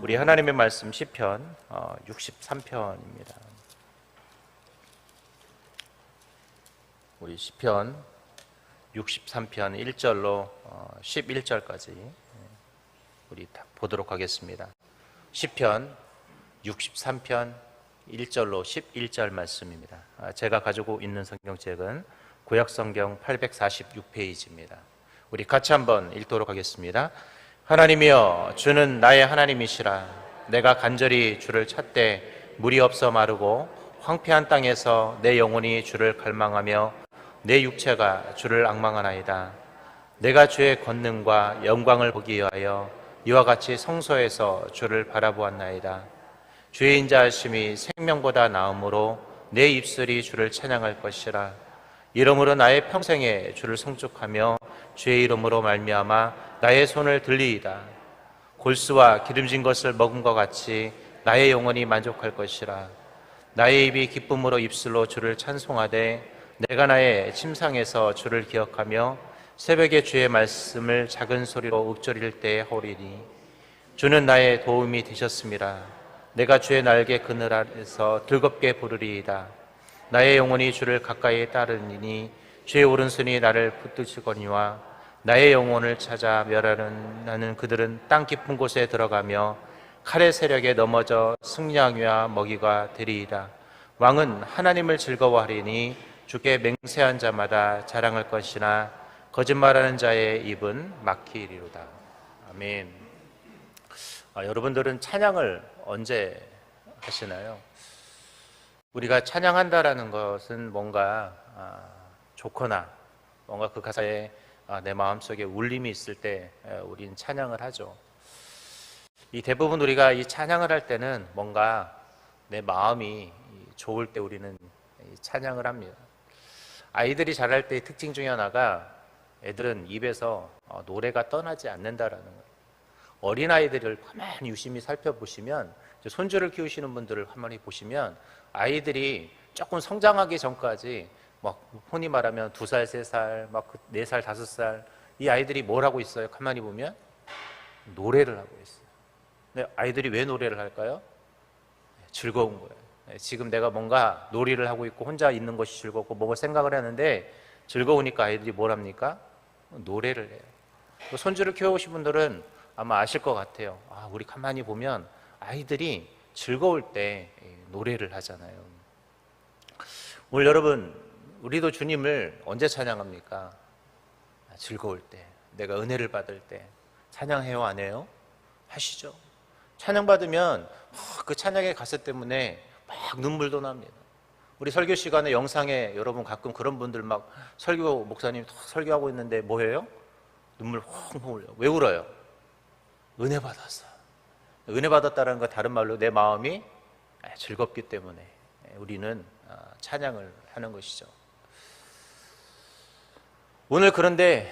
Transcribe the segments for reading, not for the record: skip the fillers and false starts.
우리 하나님의 말씀 시편 63편입니다. 우리 시편 63편 1절로 11절까지 우리 보도록 하겠습니다. 시편 63편 1절로 11절 말씀입니다. 제가 가지고 있는 성경책은 구약성경 846페이지입니다. 우리 같이 한번 읽도록 하겠습니다. 하나님이여, 주는 나의 하나님이시라. 내가 간절히 주를 찾되 물이 없어 마르고 황폐한 땅에서 내 영혼이 주를 갈망하며 내 육체가 주를 앙망하나이다. 내가 주의 권능과 영광을 보기 위하여 이와 같이 성소에서 주를 바라보았나이다. 주의 인자하심이 생명보다 나음으로 내 입술이 주를 찬양할 것이라. 이러므로 나의 평생에 주를 송축하며 주의 이름으로 말미암아 나의 손을 들리이다. 골수와 기름진 것을 먹은 것 같이 나의 영혼이 만족할 것이라. 나의 입이 기쁨으로 입술로 주를 찬송하되 내가 나의 침상에서 주를 기억하며 새벽에 주의 말씀을 작은 소리로 읊조릴 때에 하오리니. 주는 나의 도움이 되셨음이라. 내가 주의 날개 그늘 아래서 즐겁게 부르리이다. 나의 영혼이 주를 가까이 따르니 주의 오른손이 나를 붙드시거니와 나의 영혼을 찾아 멸하는 그들은 땅 깊은 곳에 들어가며 칼의 세력에 넘어져 승냥이와 먹이가 되리이다. 왕은 하나님을 즐거워하리니 주께 맹세한 자마다 자랑할 것이나 거짓말하는 자의 입은 막히리로다. 아멘. 여러분들은 찬양을 언제 하시나요? 우리가 찬양한다라는 것은 뭔가 좋거나 뭔가 그 가사에 내 마음속에 울림이 있을 때 우리는 찬양을 하죠. 이 대부분 우리가 이 찬양을 할 때는 뭔가 내 마음이 좋을 때 우리는 찬양을 합니다. 아이들이 자랄 때의 특징 중에 하나가 애들은 입에서 노래가 떠나지 않는다라는 거예요. 어린아이들을 가만히 유심히 살펴보시면, 손주를 키우시는 분들을 가만히 보시면 아이들이 조금 성장하기 전까지 막 흔히 말하면 2살, 3살, 막 4살, 5살 이 아이들이 뭘 하고 있어요? 가만히 보면 노래를 하고 있어요. 근데 아이들이 왜 노래를 할까요? 즐거운 거예요. 지금 내가 뭔가 놀이를 하고 있고 혼자 있는 것이 즐겁고 뭔가 생각을 하는데 즐거우니까 아이들이 뭘 합니까? 노래를 해요. 손주를 키워오신 분들은 아마 아실 것 같아요. 우리 가만히 보면 아이들이 즐거울 때 노래를 하잖아요. 오늘 여러분, 우리도 주님을 언제 찬양합니까? 즐거울 때, 내가 은혜를 받을 때. 찬양해요, 안 해요? 하시죠. 찬양받으면 그 찬양의 가사 때문에 막 눈물도 납니다. 우리 설교 시간에 영상에 여러분 가끔 그런 분들 막 설교 목사님 설교하고 있는데 뭐예요? 눈물 펑펑 흘려요. 왜 울어요? 은혜 받았어. 은혜 받았다는 거 다른 말로 내 마음이 즐겁기 때문에 우리는 찬양을 하는 것이죠. 오늘 그런데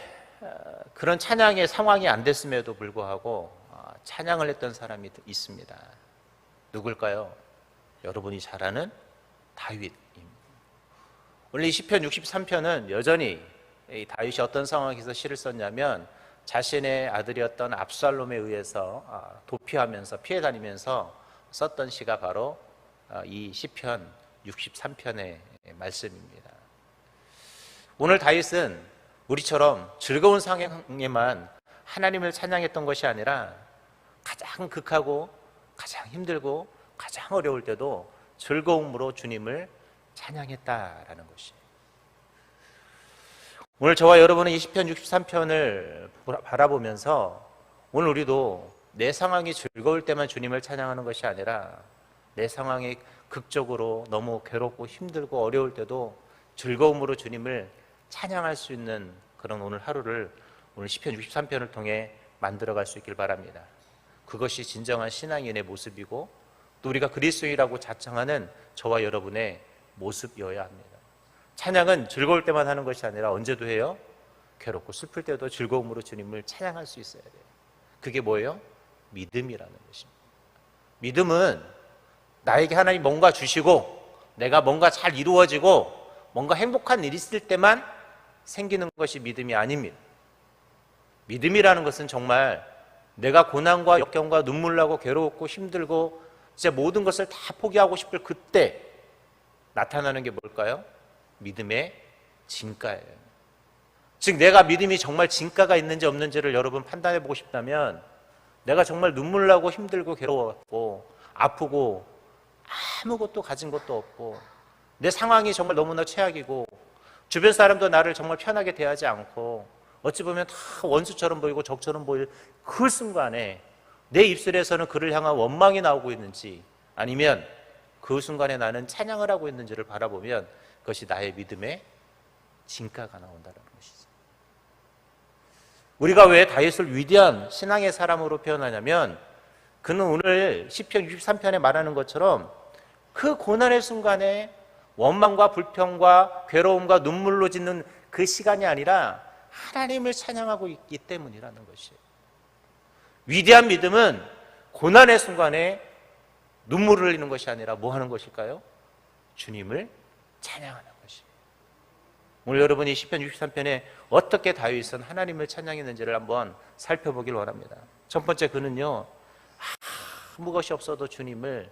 그런 찬양의 상황이 안 됐음에도 불구하고 찬양을 했던 사람이 있습니다. 누굴까요? 여러분이 잘 아는 다윗입니다. 오늘 이 시편 63편은 여전히 이 다윗이 어떤 상황에서 시를 썼냐면 자신의 아들이었던 압살롬에 의해서 도피하면서 피해 다니면서 썼던 시가 바로 이 시편 63편의 말씀입니다. 오늘 다윗은 우리처럼 즐거운 상황에만 하나님을 찬양했던 것이 아니라 가장 극하고 가장 힘들고 가장 어려울 때도 즐거움으로 주님을 찬양했다라는 것이에요. 오늘 저와 여러분은 이 시편 63편을 바라보면서 오늘 우리도 내 상황이 즐거울 때만 주님을 찬양하는 것이 아니라 내 상황이 극적으로 너무 괴롭고 힘들고 어려울 때도 즐거움으로 주님을 찬양할 수 있는 그런 오늘 하루를 오늘 시편 63편을 통해 만들어갈 수 있길 바랍니다. 그것이 진정한 신앙인의 모습이고 또 우리가 그리스도인이라고 자청하는 저와 여러분의 모습이어야 합니다. 찬양은 즐거울 때만 하는 것이 아니라 언제도 해요? 괴롭고 슬플 때도 즐거움으로 주님을 찬양할 수 있어야 돼요. 그게 뭐예요? 믿음이라는 것입니다. 믿음은 나에게 하나님 뭔가 주시고 내가 뭔가 잘 이루어지고 뭔가 행복한 일이 있을 때만 생기는 것이 믿음이 아닙니다. 믿음이라는 것은 정말 내가 고난과 역경과 눈물 나고 괴로웠고 힘들고 이제 모든 것을 다 포기하고 싶을 그때 나타나는 게 뭘까요? 믿음의 진가예요. 즉 내가 믿음이 정말 진가가 있는지 없는지를 여러분 판단해 보고 싶다면, 내가 정말 눈물 나고 힘들고 괴로웠고 아프고 아무것도 가진 것도 없고 내 상황이 정말 너무나 최악이고 주변 사람도 나를 정말 편하게 대하지 않고 어찌 보면 다 원수처럼 보이고 적처럼 보일 그 순간에 내 입술에서는 그를 향한 원망이 나오고 있는지, 아니면 그 순간에 나는 찬양을 하고 있는지를 바라보면 그것이 나의 믿음의 진가가 나온다는 것이죠. 우리가 왜 다윗을 위대한 신앙의 사람으로 표현하냐면, 그는 오늘 시편 63편에 말하는 것처럼 그 고난의 순간에 원망과 불평과 괴로움과 눈물로 짓는 그 시간이 아니라 하나님을 찬양하고 있기 때문이라는 것이에요. 위대한 믿음은 고난의 순간에 눈물을 흘리는 것이 아니라 뭐 하는 것일까요? 주님을 찬양하는 것이에요. 오늘 여러분이 시편 63편에 어떻게 다윗은 하나님을 찬양했는지를 한번 살펴보길 원합니다. 첫 번째, 그는요 아무 것이 없어도 주님을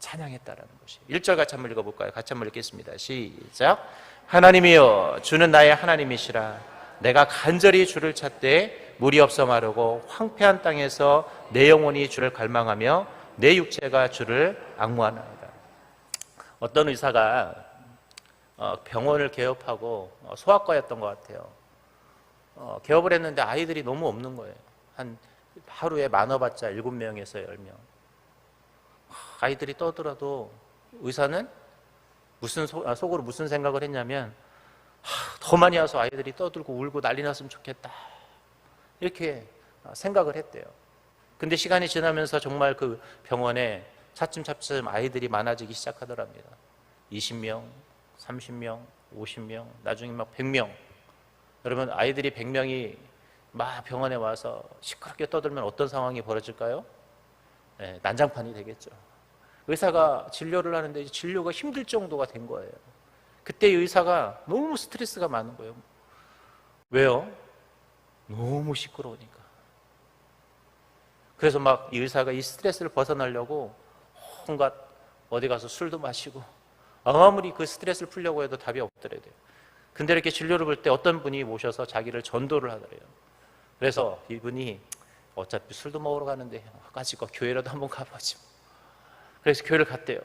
찬양했다라는 것이에요. 1절 같이 한번 읽어볼까요? 같이 한번 읽겠습니다. 시작. 하나님이여 주는 나의 하나님이시라. 내가 간절히 주를 찾되 물이 없어 마르고 황폐한 땅에서 내 영혼이 주를 갈망하며 내 육체가 주를 앙무하나이다. 어떤 의사가 병원을 개업하고 소아과였던 것 같아요. 개업을 했는데 아이들이 너무 없는 거예요. 한 하루에 많아봤자 7명에서 10명. 아이들이 떠들어도 의사는 속으로 무슨 생각을 했냐면, 더 많이 와서 아이들이 떠들고 울고 난리 났으면 좋겠다, 이렇게 생각을 했대요. 근데 시간이 지나면서 정말 그 병원에 차츰차츰 아이들이 많아지기 시작하더랍니다. 20명, 30명, 50명, 나중에 막 100명. 여러분, 아이들이 100명이 막 병원에 와서 시끄럽게 떠들면 어떤 상황이 벌어질까요? 네, 난장판이 되겠죠. 의사가 진료를 하는데 진료가 힘들 정도가 된 거예요. 그때 의사가 너무 스트레스가 많은 거예요. 왜요? 너무 시끄러우니까. 그래서 막 이 의사가 이 스트레스를 벗어나려고 온갖 어디 가서 술도 마시고 아무리 그 스트레스를 풀려고 해도 답이 없더래요. 근데 이렇게 진료를 볼 때 어떤 분이 모셔서 자기를 전도를 하더래요. 그래서 이분이 어차피 술도 먹으러 가는데 가지고 교회라도 한번 가보지. 그래서 교회를 갔대요.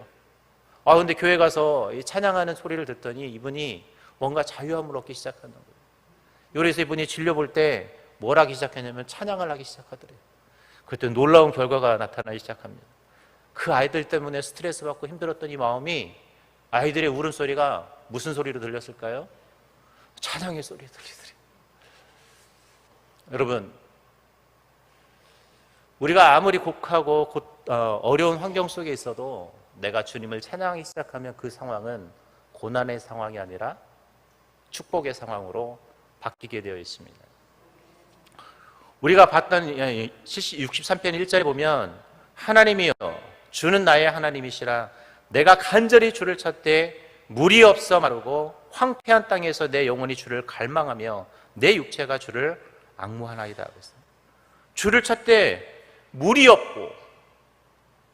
근데 교회 가서 이 찬양하는 소리를 듣더니 이분이 뭔가 자유함을 얻기 시작하는 거예요. 그래서 이분이 진료 볼 때 뭘 하기 시작했냐면 찬양을 하기 시작하더래요. 그때 놀라운 결과가 나타나기 시작합니다. 그 아이들 때문에 스트레스 받고 힘들었던 이 마음이 아이들의 울음소리가 무슨 소리로 들렸을까요? 찬양의 소리 들리더래요. 여러분, 우리가 아무리 곡하고 어려운 환경 속에 있어도 내가 주님을 찬양하기 시작하면 그 상황은 고난의 상황이 아니라 축복의 상황으로 바뀌게 되어 있습니다. 우리가 봤던 63편 1절에 보면 하나님이여 주는 나의 하나님이시라. 내가 간절히 주를 찾되 물이 없어 마르고 황폐한 땅에서 내 영혼이 주를 갈망하며 내 육체가 주를 앙무하나이다. 주를 찾되 물이 없고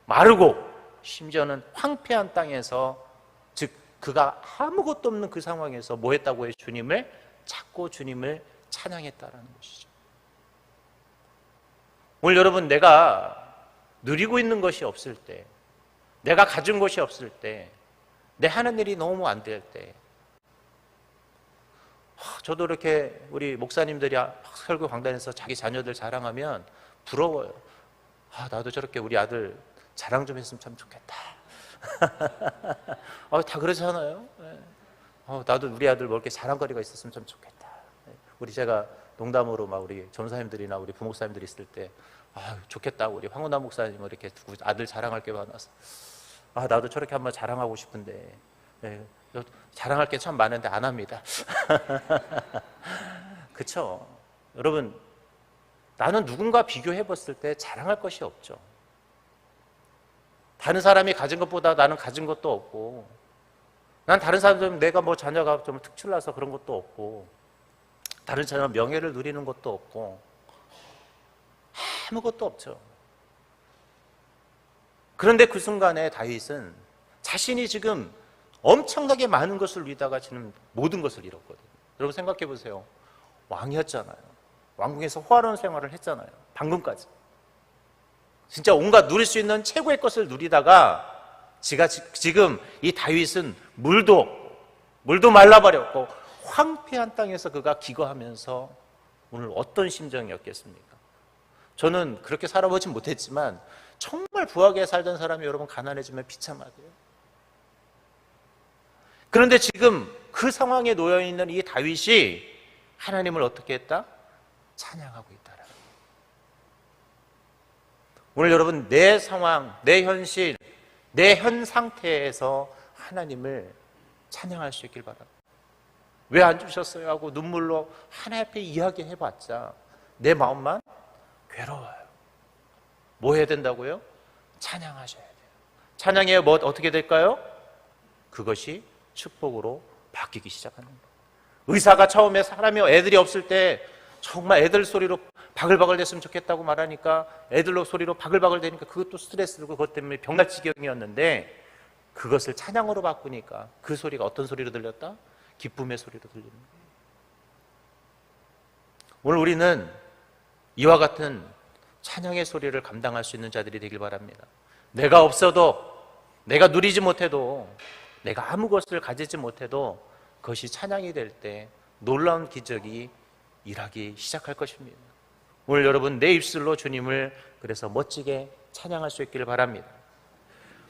마르고 심지어는 황폐한 땅에서, 즉 그가 아무것도 없는 그 상황에서 뭐 했다고 해요? 주님을 찾고 주님을 찬양했다라는 것이죠. 오늘 여러분, 내가 누리고 있는 것이 없을 때, 내가 가진 것이 없을 때, 내 하는 일이 너무 안 될 때, 저도 이렇게 우리 목사님들이 설교 강단에서 자기 자녀들 자랑하면 부러워요. 나도 저렇게 우리 아들 자랑 좀 했으면 참 좋겠다. 다 그러잖아요. 나도 우리 아들 뭐 이렇게 자랑거리가 있었으면 참 좋겠다. 우리 제가 농담으로 막 우리 전사님들이나 우리 부목사님들이 있을 때 좋겠다. 우리 황운남 목사님 이렇게 아들 자랑할 게 많아서 나도 저렇게 한번 자랑하고 싶은데 자랑할 게 참 많은데 안 합니다. 그렇죠? 여러분, 나는 누군가 비교해 봤을 때 자랑할 것이 없죠. 다른 사람이 가진 것보다 나는 가진 것도 없고, 난 다른 사람들 내가 뭐 자녀가 좀 특출나서 그런 것도 없고, 다른 사람 명예를 누리는 것도 없고, 아무것도 없죠. 그런데 그 순간에 다윗은 자신이 지금 엄청나게 많은 것을 누리다가 지금 모든 것을 잃었거든요. 여러분 생각해 보세요. 왕이었잖아요. 왕궁에서 호화로운 생활을 했잖아요. 방금까지. 진짜 온갖 누릴 수 있는 최고의 것을 누리다가 지금 이 다윗은 물도 말라버렸고 황폐한 땅에서 그가 기거하면서 오늘 어떤 심정이었겠습니까? 저는 그렇게 살아보진 못했지만 정말 부하게 살던 사람이 여러분 가난해지면 비참하대요. 그런데 지금 그 상황에 놓여있는 이 다윗이 하나님을 어떻게 했다? 찬양하고 있다라. 오늘 여러분 내 상황, 내 현실, 내 현 상태에서 하나님을 찬양할 수 있길 바랍니다. 왜 안 주셨어요? 하고 눈물로 하나님 앞에 이야기해봤자 내 마음만 괴로워요. 뭐 해야 된다고요? 찬양하셔야 돼요. 찬양해야 뭐 어떻게 될까요? 그것이 축복으로 바뀌기 시작합니다. 의사가 처음에 사람이 애들이 없을 때 정말 애들 소리로 바글바글 됐으면 좋겠다고 말하니까 애들로 소리로 바글바글 되니까 그것도 스트레스고 그것 때문에 병날 지경이었는데 그것을 찬양으로 바꾸니까 그 소리가 어떤 소리로 들렸다? 기쁨의 소리로 들리는 거예요. 오늘 우리는 이와 같은 찬양의 소리를 감당할 수 있는 자들이 되길 바랍니다. 내가 없어도, 내가 누리지 못해도, 내가 아무 것을 가지지 못해도 그것이 찬양이 될 때 놀라운 기적이 일하기 시작할 것입니다. 오늘 여러분 내 입술로 주님을 그래서 멋지게 찬양할 수 있기를 바랍니다.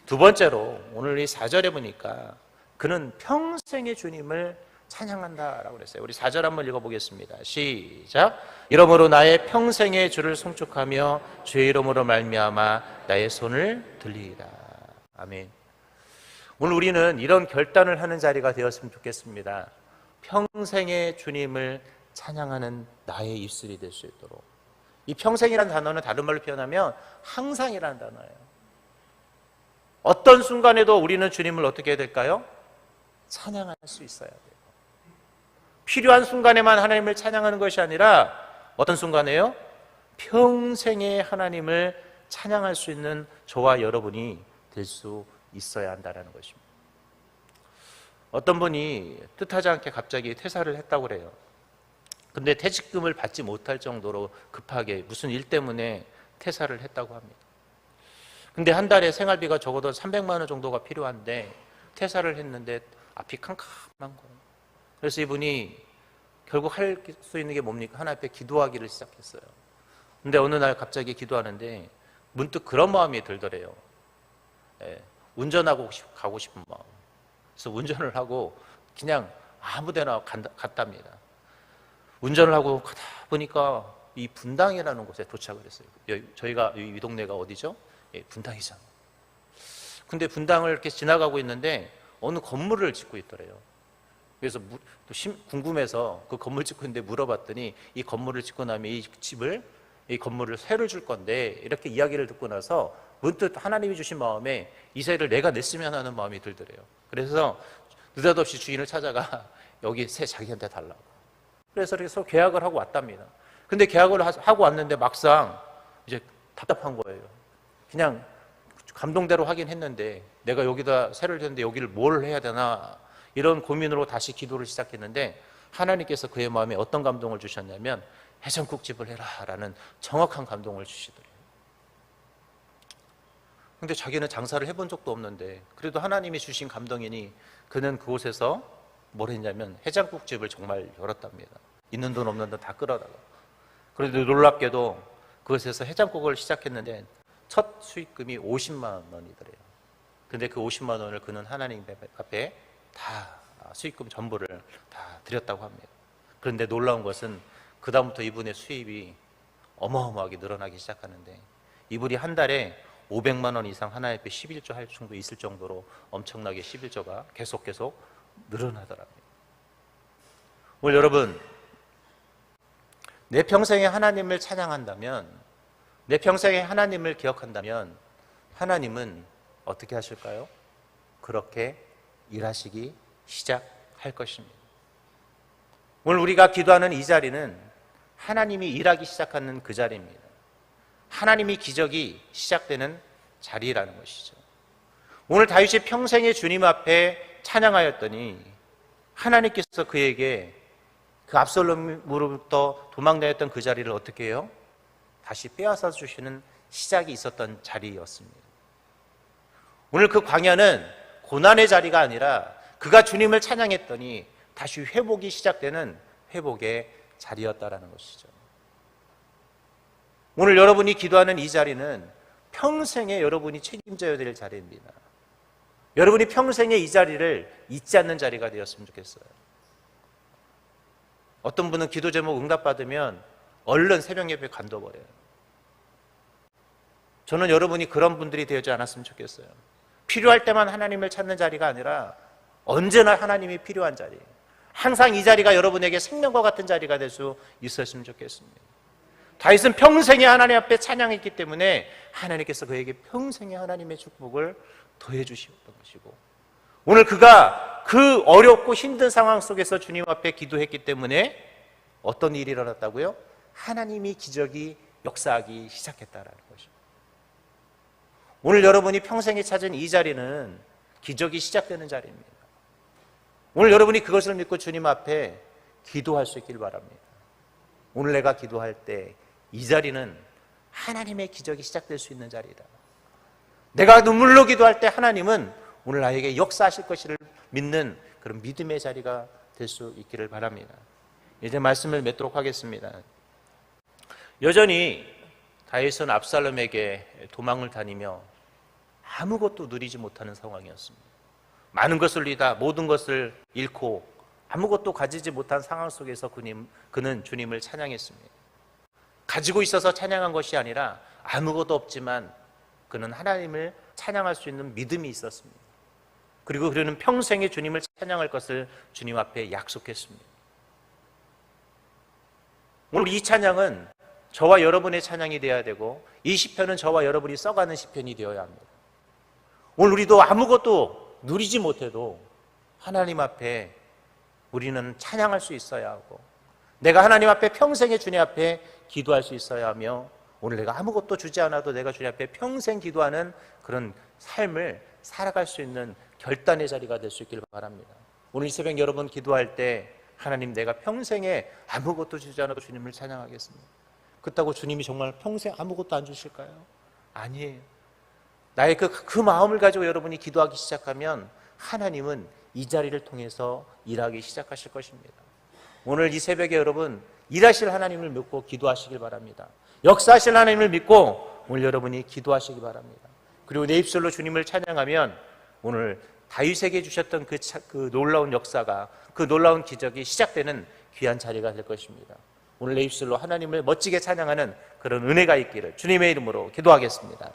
두 번째로 오늘 이 4절에 보니까 그는 평생의 주님을 찬양한다라고 그랬어요. 우리 4절 한번 읽어보겠습니다. 시작. 이러므로 나의 평생의 주를 송축하며 주의 이름으로 말미암아 나의 손을 들리리라. 아멘. 오늘 우리는 이런 결단을 하는 자리가 되었으면 좋겠습니다. 평생의 주님을 찬양하는 나의 입술이 될 수 있도록. 이 평생이라는 단어는 다른 말로 표현하면 항상이라는 단어예요. 어떤 순간에도 우리는 주님을 어떻게 해야 될까요? 찬양할 수 있어야 돼요. 필요한 순간에만 하나님을 찬양하는 것이 아니라 어떤 순간에요? 평생에 하나님을 찬양할 수 있는 저와 여러분이 될 수 있어야 한다는 것입니다. 어떤 분이 뜻하지 않게 갑자기 퇴사를 했다고 그래요. 근데 퇴직금을 받지 못할 정도로 급하게 무슨 일 때문에 퇴사를 했다고 합니다. 근데 한 달에 생활비가 적어도 300만 원 정도가 필요한데 퇴사를 했는데 앞이 캄캄한 거예요. 그래서 이분이 결국 할 수 있는 게 뭡니까? 하나님 앞에 기도하기를 시작했어요. 근데 어느 날 갑자기 기도하는데 문득 그런 마음이 들더래요. 운전하고 가고 싶은 마음. 그래서 운전을 하고 그냥 아무 데나 갔답니다. 운전을 하고 가다 보니까 이 분당이라는 곳에 도착을 했어요. 저희가 이 동네가 어디죠? 분당이잖아요. 근데 분당을 이렇게 지나가고 있는데 어느 건물을 짓고 있더래요. 그래서 궁금해서 그 건물 짓고 있는데 물어봤더니 이 건물을 짓고 나면 이 건물을 세를 줄 건데 이렇게 이야기를 듣고 나서 문득 하나님이 주신 마음에 이 세를 내가 냈으면 하는 마음이 들더래요. 그래서 느닷없이 주인을 찾아가 여기 세 자기한테 달라고. 그래서 그래서 계약을 하고 왔답니다. 근데 계약을 하고 왔는데 막상 이제 답답한 거예요. 그냥 감동대로 하긴 했는데 내가 여기다 세를 줬는데 여기를 뭘 해야 되나 이런 고민으로 다시 기도를 시작했는데 하나님께서 그의 마음에 어떤 감동을 주셨냐면 해장국집을 해라 라는 정확한 감동을 주시더래요. 근데 자기는 장사를 해본 적도 없는데 그래도 하나님이 주신 감동이니 그는 그곳에서 뭘 했냐면 해장국집을 정말 열었답니다. 있는 돈 없는 돈 다 끌어다가. 그래도 놀랍게도 그곳에서 해장국을 시작했는데 첫 수익금이 50만 원이더래요. 근데 그 50만 원을 그는 하나님 앞에 다 수익금 전부를 다 드렸다고 합니다. 그런데 놀라운 것은 그 다음부터 이분의 수입이 어마어마하게 늘어나기 시작하는데 이분이 한 달에 500만 원 이상 하나님 앞에 11조 할 정도 있을 정도로 엄청나게 11조가 계속 늘어나더랍니다. 오늘 여러분 내 평생에 하나님을 찬양한다면, 내 평생에 하나님을 기억한다면 하나님은 어떻게 하실까요? 그렇게 일하시기 시작할 것입니다. 오늘 우리가 기도하는 이 자리는 하나님이 일하기 시작하는 그 자리입니다. 하나님의 기적이 시작되는 자리라는 것이죠. 오늘 다윗이 평생에 주님 앞에 찬양하였더니 하나님께서 그에게 그 압살롬으로부터 도망다녔던 그 자리를 어떻게 해요? 다시 빼앗아 주시는 시작이 있었던 자리였습니다. 오늘 그 광야는 고난의 자리가 아니라 그가 주님을 찬양했더니 다시 회복이 시작되는 회복의 자리였다라는 것이죠. 오늘 여러분이 기도하는 이 자리는 평생에 여러분이 책임져야 될 자리입니다. 여러분이 평생에 이 자리를 잊지 않는 자리가 되었으면 좋겠어요. 어떤 분은 기도 제목 응답받으면 얼른 새벽 예배 간둬버려요. 저는 여러분이 그런 분들이 되지 않았으면 좋겠어요. 필요할 때만 하나님을 찾는 자리가 아니라 언제나 하나님이 필요한 자리, 항상 이 자리가 여러분에게 생명과 같은 자리가 될 수 있었으면 좋겠습니다. 다윗은 평생에 하나님 앞에 찬양했기 때문에 하나님께서 그에게 평생에 하나님의 축복을 더해 주셨던 것이고, 오늘 그가 그 어렵고 힘든 상황 속에서 주님 앞에 기도했기 때문에 어떤 일이 일어났다고요? 하나님이 기적이 역사하기 시작했다라는 것입니다. 오늘 여러분이 평생에 찾은 이 자리는 기적이 시작되는 자리입니다. 오늘 여러분이 그것을 믿고 주님 앞에 기도할 수 있길 바랍니다. 오늘 내가 기도할 때 이 자리는 하나님의 기적이 시작될 수 있는 자리다. 내가 눈물로 기도할 때 하나님은 오늘 나에게 역사하실 것을 믿는 그런 믿음의 자리가 될 수 있기를 바랍니다. 이제 말씀을 맺도록 하겠습니다. 여전히 다윗은 압살롬에게 도망을 다니며 아무것도 누리지 못하는 상황이었습니다. 많은 것을 누리다 모든 것을 잃고 아무것도 가지지 못한 상황 속에서 그는 주님을 찬양했습니다. 가지고 있어서 찬양한 것이 아니라 아무것도 없지만 그는 하나님을 찬양할 수 있는 믿음이 있었습니다. 그리고 그는 평생에 주님을 찬양할 것을 주님 앞에 약속했습니다. 오늘 이 찬양은 저와 여러분의 찬양이 되어야 되고, 이 시편은 저와 여러분이 써가는 시편이 되어야 합니다. 오늘 우리도 아무것도 누리지 못해도 하나님 앞에 우리는 찬양할 수 있어야 하고, 내가 하나님 앞에 평생에 주님 앞에 기도할 수 있어야 하며, 오늘 내가 아무것도 주지 않아도 내가 주님 앞에 평생 기도하는 그런 삶을 살아갈 수 있는 결단의 자리가 될 수 있기를 바랍니다. 오늘 이 새벽 여러분 기도할 때 하나님, 내가 평생에 아무것도 주지 않아도 주님을 찬양하겠습니다. 그렇다고 주님이 정말 평생 아무것도 안 주실까요? 아니에요. 나의 그 마음을 가지고 여러분이 기도하기 시작하면 하나님은 이 자리를 통해서 일하기 시작하실 것입니다. 오늘 이 새벽에 여러분 일하실 하나님을 믿고 기도하시길 바랍니다. 역사하실 하나님을 믿고 오늘 여러분이 기도하시기 바랍니다. 그리고 내 입술로 주님을 찬양하면 오늘 다윗에게 주셨던 그 놀라운 역사가, 그 놀라운 기적이 시작되는 귀한 자리가 될 것입니다. 오늘 내 입술로 하나님을 멋지게 찬양하는 그런 은혜가 있기를 주님의 이름으로 기도하겠습니다.